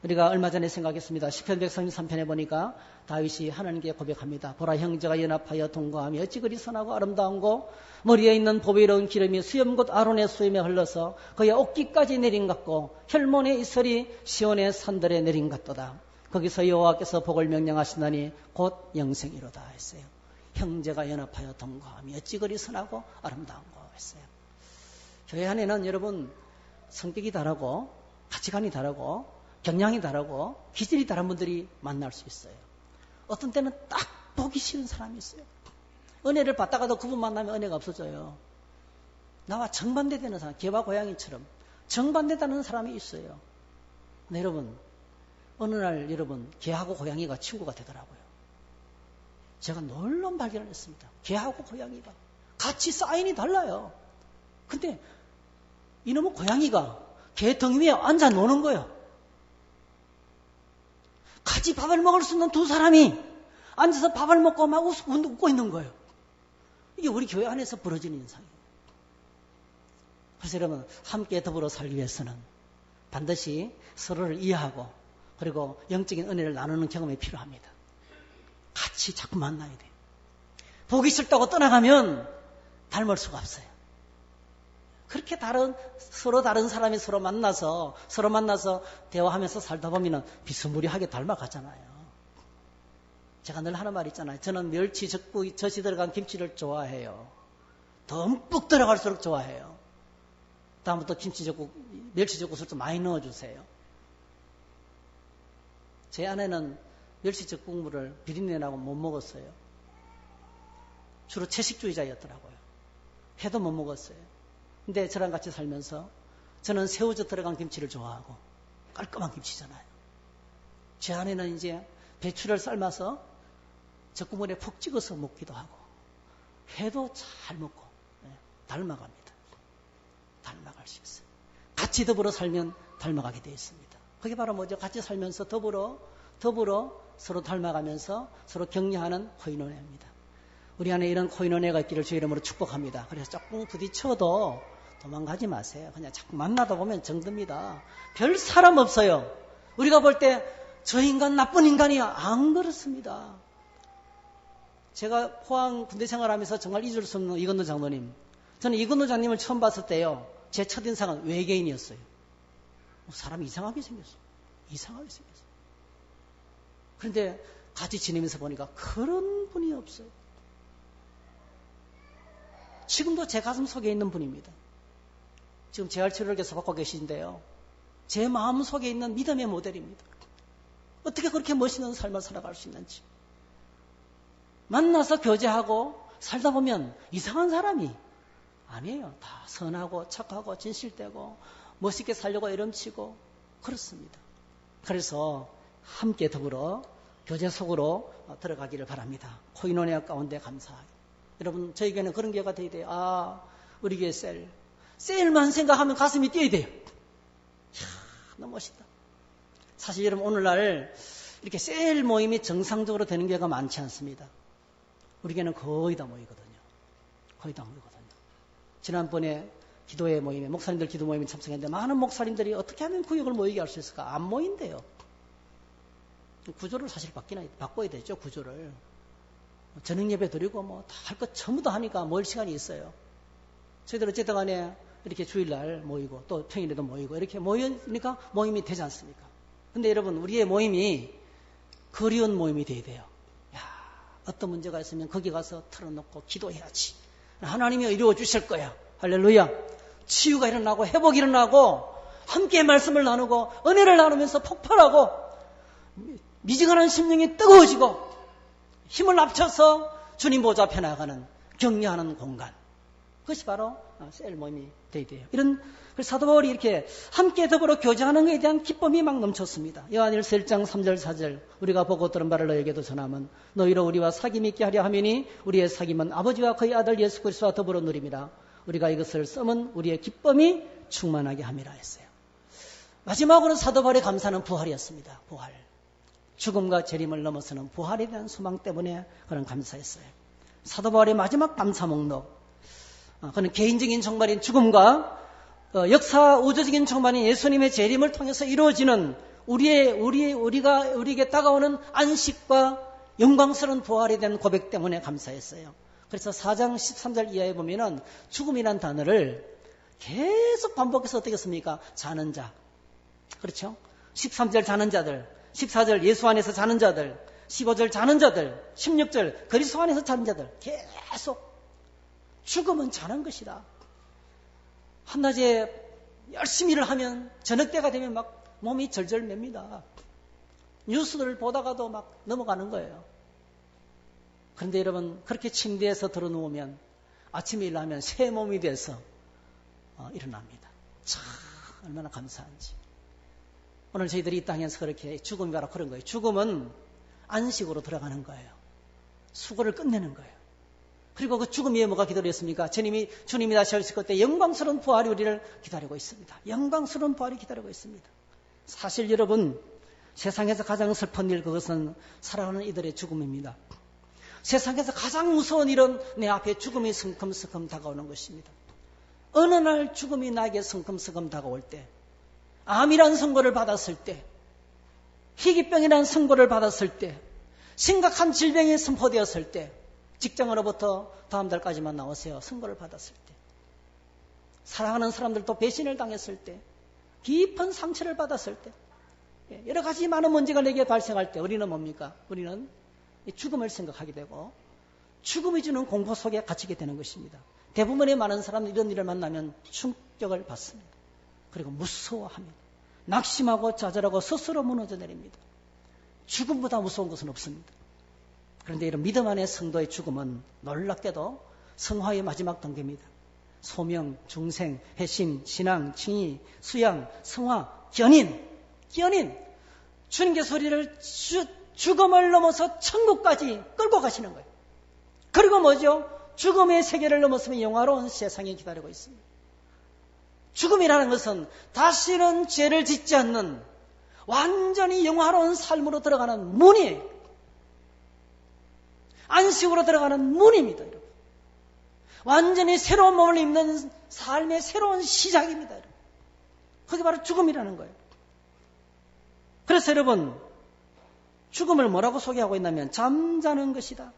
우리가 얼마 전에 생각했습니다. 시편 133편에 보니까 다윗이 하나님께 고백합니다. 보라 형제가 연합하여 동거하며 어찌 그리 선하고 아름다운고 머리에 있는 보배로운 기름이 수염 곧 아론의 수염에 흘러서 그의 어깨까지 내린 같고 혈몬의 이슬이 시온의 산들에 내린 같도다. 거기서 여호와께서 복을 명령하신다니 곧 영생이로다 했어요. 형제가 연합하여 동거하며 어찌 그리 선하고 아름다운고 했어요. 교회 안에는 여러분 성격이 다르고 가치관이 다르고 경향이 다르고 기질이 다른 분들이 만날 수 있어요. 어떤 때는 딱 보기 싫은 사람이 있어요. 은혜를 받다가도 그분 만나면 은혜가 없어져요. 나와 정반대되는 사람, 개와 고양이처럼 정반대되는 사람이 있어요. 근데 여러분, 어느 날 여러분 개하고 고양이가 친구가 되더라고요. 제가 놀라운 발견을 했습니다. 개하고 고양이가 같이 사인이 달라요. 근데 이놈의 고양이가 개 등 위에 앉아 노는 거예요. 같이 밥을 먹을 수 있는 두 사람이 앉아서 밥을 먹고 막 웃고 있는 거예요. 이게 우리 교회 안에서 벌어지는 현상이에요. 그래서 여러분 함께 더불어 살기 위해서는 반드시 서로를 이해하고 그리고 영적인 은혜를 나누는 경험이 필요합니다. 같이 자꾸 만나야 돼요. 보기 싫다고 떠나가면 닮을 수가 없어요. 그렇게 서로 다른 사람이 서로 만나서 대화하면서 살다 보면 비스무리하게 닮아가잖아요. 제가 늘 하는 말 있잖아요. 저는 멸치, 젖이 들어간 김치를 좋아해요. 듬뿍 들어갈수록 좋아해요. 다음부터 멸치젓국을 좀 많이 넣어주세요. 제 아내는 멸치젓국물을 비린내나고 못 먹었어요. 주로 채식주의자였더라고요. 해도 못 먹었어요. 근데 저랑 같이 살면서 저는 새우젓 들어간 김치를 좋아하고 깔끔한 김치잖아요. 제 아내는 이제 배추를 삶아서 젓국물에 푹 찍어서 먹기도 하고 회도 잘 먹고 닮아갑니다. 닮아갈 수 있어요. 같이 더불어 살면 닮아가게 되어 있습니다. 그게 바로 뭐죠? 같이 살면서 더불어 서로 닮아가면서 서로 격려하는 코이노니아입니다. 우리 안에 이런 코이노니아가 있기를 주의 이름으로 축복합니다. 그래서 조금 부딪혀도 도망가지 마세요. 그냥 자꾸 만나다 보면 정듭니다. 별 사람 없어요. 우리가 볼 때 저 인간 나쁜 인간이야. 안 그렇습니다. 제가 포항 군대 생활하면서 정말 잊을 수 없는 이건노 장로님. 저는 이건노 장님을 처음 봤을 때요. 제 첫인상은 외계인이었어요. 사람이 이상하게 생겼어. 이상하게 생겼어. 그런데 같이 지내면서 보니까 그런 분이 없어요. 지금도 제 가슴 속에 있는 분입니다. 지금 재활치료를 계속 받고 계신데요. 제 마음 속에 있는 믿음의 모델입니다. 어떻게 그렇게 멋있는 삶을 살아갈 수 있는지. 만나서 교제하고 살다 보면 이상한 사람이 아니에요. 다 선하고 착하고 진실되고 멋있게 살려고 애름치고 그렇습니다. 그래서 함께 더불어 교제 속으로 들어가기를 바랍니다. 코이노니아 가운데 감사하게. 여러분 저에게는 그런 교회가 되어야 돼요. 우리 교회 셀만 생각하면 가슴이 뛰어야 돼요. 이야, 너무 멋있다. 사실 여러분 오늘날 이렇게 셀 모임이 정상적으로 되는 교회가 많지 않습니다. 우리 교회는 거의 다 모이거든요. 거의 다 모이거든요. 지난번에 기도회 모임에 목사님들 기도 모임에 참석했는데 많은 목사님들이 어떻게 하면 구역을 모이게 할 수 있을까? 안 모인대요. 구조를 사실 바꿔야 되죠. 구조를. 저녁 예배 드리고 뭐 다 할 것 전부 다 하니까 모일 시간이 있어요. 저희들 어쨌든 간에 이렇게 주일날 모이고 또 평일에도 모이고 이렇게 모이니까 모임이 되지 않습니까? 근데 여러분 우리의 모임이 그리운 모임이 돼야 돼요. 야, 어떤 문제가 있으면 거기 가서 털어놓고 기도해야지. 하나님이 이루어 주실 거야. 할렐루야. 치유가 일어나고 회복이 일어나고 함께 말씀을 나누고 은혜를 나누면서 폭발하고 미지근한 심령이 뜨거워지고 힘을 합쳐서 주님 보좌 앞에 나가는 격려하는 공간. 그것이 바로 셀 모임이 되어야 돼요. 이런 사도 바울이 이렇게 함께 더불어 교제하는 것에 대한 기쁨이 막 넘쳤습니다. 요한일서 1장 3절 4절 우리가 보고 들은 바를 너에게도 전하면 너희로 우리와 사귐 있게 하려 함이니 우리의 사귐은 아버지와 그의 아들 예수 그리스도와 더불어 누림이라. 우리가 이것을 써면 우리의 기쁨이 충만하게 함이라 했어요. 마지막으로 사도 바울의 감사는 부활이었습니다. 부활. 죽음과 재림을 넘어서는 부활에 대한 소망 때문에 그런 감사했어요. 사도 바울의 마지막 감사 목록. 그는 개인적인 정말인 죽음과 역사 우주적인 정말인 예수님의 재림을 통해서 이루어지는 우리에게 다가오는 안식과 영광스러운 부활에 대한 고백 때문에 감사했어요. 그래서 4장 13절 이하에 보면은 죽음이란 단어를 계속 반복해서 어떻게 씁니까? 자는 자. 그렇죠? 13절 자는 자들, 14절 예수 안에서 자는 자들, 15절 자는 자들, 16절 그리스도 안에서 자는 자들. 계속 죽음은 자는 것이다. 한낮에 열심히 일을 하면 저녁 때가 되면 막 몸이 절절 맵니다. 뉴스를 보다가도 막 넘어가는 거예요. 그런데 여러분 그렇게 침대에서 들어 누우면 아침에 일어나면 새 몸이 돼서 일어납니다. 참 얼마나 감사한지. 오늘 저희들이 이 땅에서 그렇게 죽음이 바로 그런 거예요. 죽음은 안식으로 들어가는 거예요. 수고를 끝내는 거예요. 그리고 그 죽음 위에 뭐가 기다렸습니까? 주님이 다시 오실 때 영광스러운 부활이 우리를 기다리고 있습니다. 영광스러운 부활이 기다리고 있습니다. 사실 여러분 세상에서 가장 슬픈 일 그것은 살아가는 이들의 죽음입니다. 세상에서 가장 무서운 일은 내 앞에 죽음이 성큼성큼 다가오는 것입니다. 어느 날 죽음이 나에게 성큼성큼 다가올 때, 암이란 선고를 받았을 때, 희귀병이란 선고를 받았을 때, 심각한 질병이 선포되었을 때, 직장으로부터 다음 달까지만 나오세요. 선고를 받았을 때, 사랑하는 사람들도 배신을 당했을 때, 깊은 상처를 받았을 때, 여러 가지 많은 문제가 내게 발생할 때 우리는 뭡니까? 우리는 죽음을 생각하게 되고 죽음이 주는 공포 속에 갇히게 되는 것입니다. 대부분의 많은 사람들이 이런 일을 만나면 충격을 받습니다. 그리고 무서워합니다. 낙심하고 좌절하고 스스로 무너져 내립니다. 죽음보다 무서운 것은 없습니다. 그런데 이런 믿음 안의 성도의 죽음은 놀랍게도 성화의 마지막 단계입니다. 소명, 중생, 회심, 신앙, 칭의, 수양, 성화, 견인. 주님께서 우리를 죽음을 넘어서 천국까지 끌고 가시는 거예요. 그리고 뭐죠? 죽음의 세계를 넘어서면 영화로운 세상이 기다리고 있습니다. 죽음이라는 것은 다시는 죄를 짓지 않는 완전히 영화로운 삶으로 들어가는 문이에요. 안식으로 들어가는 문입니다. 여러분. 완전히 새로운 몸을 입는 삶의 새로운 시작입니다. 여러분. 그게 바로 죽음이라는 거예요. 그래서 여러분 죽음을 뭐라고 소개하고 있냐면 잠자는 것이다.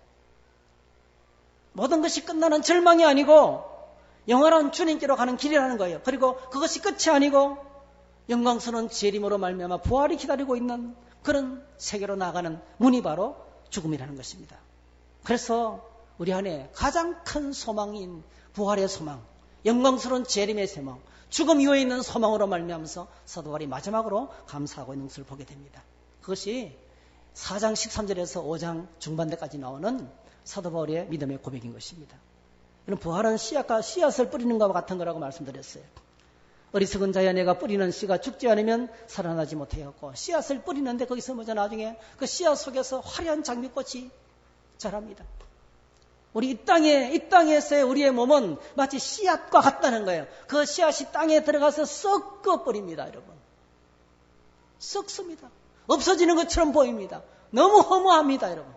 모든 것이 끝나는 절망이 아니고 영원한 주님께로 가는 길이라는 거예요. 그리고 그것이 끝이 아니고 영광스러운 재림으로 말미암아 부활이 기다리고 있는 그런 세계로 나가는 문이 바로 죽음이라는 것입니다. 그래서 우리 안에 가장 큰 소망인 부활의 소망, 영광스러운 재림의 소망, 죽음 이후에 있는 소망으로 말미암아서 사도 바울이 마지막으로 감사하고 있는 것을 보게 됩니다. 그것이 4장 13절에서 5장 중반대까지 나오는 사도 바울의 믿음의 고백인 것입니다. 이런 부활은 씨앗을 뿌리는 것과 같은 거라고 말씀드렸어요. 어리석은 자야 내가 뿌리는 씨가 죽지 않으면 살아나지 못하였고, 씨앗을 뿌리는데 거기서 먼저 나중에 그 씨앗 속에서 화려한 장미꽃이 자랍니다. 우리 이 땅에서의 우리의 몸은 마치 씨앗과 같다는 거예요. 그 씨앗이 땅에 들어가서 썩어버립니다, 여러분. 썩습니다. 없어지는 것처럼 보입니다. 너무 허무합니다, 여러분.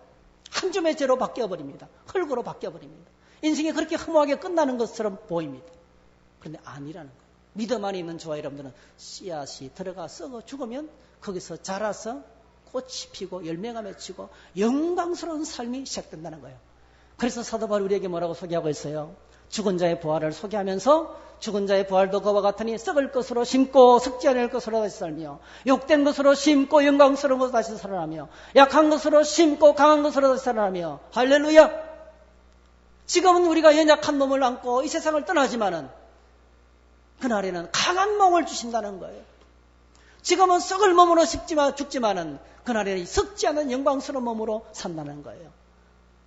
한 줌의 재로 바뀌어버립니다. 흙으로 바뀌어버립니다. 인생이 그렇게 허무하게 끝나는 것처럼 보입니다. 그런데 아니라는 거예요. 믿음 안에 있는 저와 여러분들은 씨앗이 들어가 썩어 죽으면 거기서 자라서 꽃이 피고 열매가 맺히고 영광스러운 삶이 시작된다는 거예요. 그래서 사도 바울이 우리에게 뭐라고 소개하고 있어요? 죽은 자의 부활을 소개하면서 죽은 자의 부활도 그와 같으니 썩을 것으로 심고 썩지 않을 것으로 다시 살며, 욕된 것으로 심고 영광스러운 것으로 다시 살아나며, 약한 것으로 심고 강한 것으로 다시 살아나며. 할렐루야! 지금은 우리가 연약한 몸을 안고 이 세상을 떠나지만은 그날에는 강한 몸을 주신다는 거예요. 지금은 썩을 몸으로 죽지만은 그날에는 썩지 않은 영광스러운 몸으로 산다는 거예요.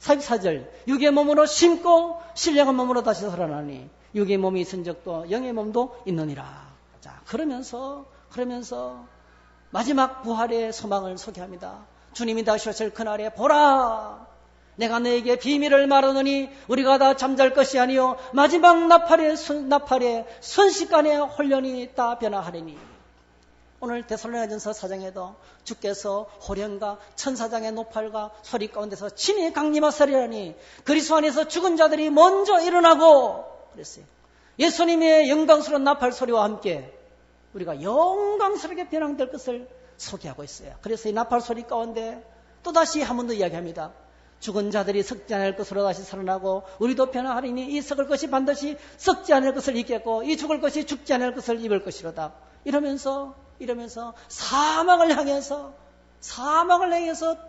44절, 육의 몸으로 심고 신령한 몸으로 다시 살아나니 육의 몸이 있은 적도 영의 몸도 있느니라. 자, 그러면서 마지막 부활의 소망을 소개합니다. 주님이 다시 오실 그날에 보라, 내가 너에게 비밀을 말하노니 우리가 다 잠잘 것이 아니요 마지막 나팔의 순식간에 혼련이 다 변화하리니. 오늘 데살로니가전서 4장에도 주께서 호련과 천사장의 노팔과 소리 가운데서 친히 강림하시리라니 그리스도 안에서 죽은 자들이 먼저 일어나고 그랬어요. 예수님의 영광스러운 나팔 소리와 함께 우리가 영광스럽게 변화될 것을 소개하고 있어요. 그래서 이 나팔 소리 가운데 또다시 한 번 더 이야기합니다. 죽은 자들이 썩지 않을 것으로 다시 살아나고 우리도 변화하리니 이 썩을 것이 반드시 썩지 않을 것을 입겠고 이 죽을 것이 죽지 않을 것을 입을 것이로다. 이러면서 사망을 향해서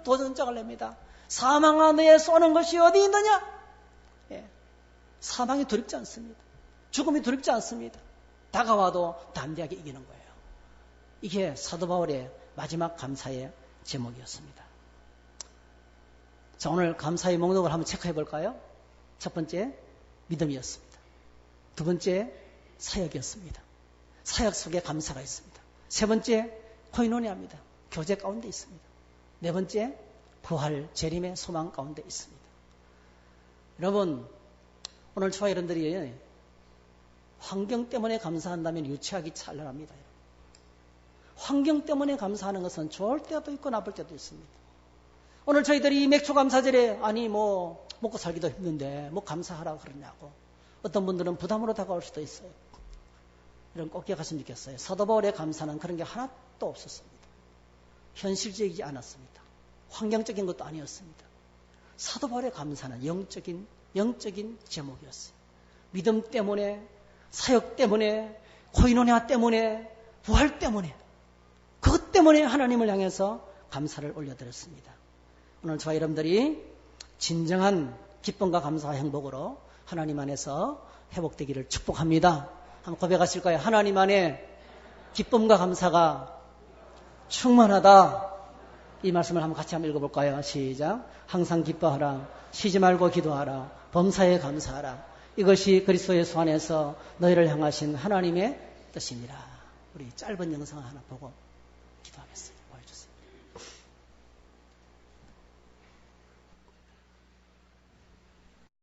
도전장을 냅니다. 사망아 너의 쏘는 것이 어디 있느냐? 사망이 두렵지 않습니다. 죽음이 두렵지 않습니다. 다가와도 담대하게 이기는 거예요. 이게 사도 바울의 마지막 감사의 제목이었습니다. 자, 오늘 감사의 목록을 한번 체크해 볼까요? 첫 번째, 믿음이었습니다. 두 번째, 사역이었습니다. 사역 속에 감사가 있습니다. 세 번째, 코이노니아입니다. 교제 가운데 있습니다. 네 번째, 부활, 재림의 소망 가운데 있습니다. 여러분, 오늘 저와 여러분들이 환경 때문에 감사한다면 유치하기 찬란합니다. 환경 때문에 감사하는 것은 좋을 때도 있고 나쁠 때도 있습니다. 오늘 저희들이 맥주 감사절에 먹고 살기도 힘든데 감사하라고 그러냐고 어떤 분들은 부담으로 다가올 수도 있어요. 이런 꼭 기억하시면 좋겠어요. 사도 바울의 감사는 그런 게 하나도 없었습니다. 현실적이지 않았습니다. 환경적인 것도 아니었습니다. 사도 바울의 감사는 영적인 제목이었어요. 믿음 때문에, 사역 때문에, 코이노니아 때문에, 부활 때문에, 그것 때문에 하나님을 향해서 감사를 올려드렸습니다. 오늘 저와 여러분들이 진정한 기쁨과 감사와 행복으로 하나님 안에서 회복되기를 축복합니다. 한번 고백하실까요? 하나님 안에 기쁨과 감사가 충만하다. 이 말씀을 한번 같이 한번 읽어볼까요? 시작. 항상 기뻐하라. 쉬지 말고 기도하라. 범사에 감사하라. 이것이 그리스도 예수 안에서 너희를 향하신 하나님의 뜻이니라. 우리 짧은 영상 하나 보고 기도하겠습니다.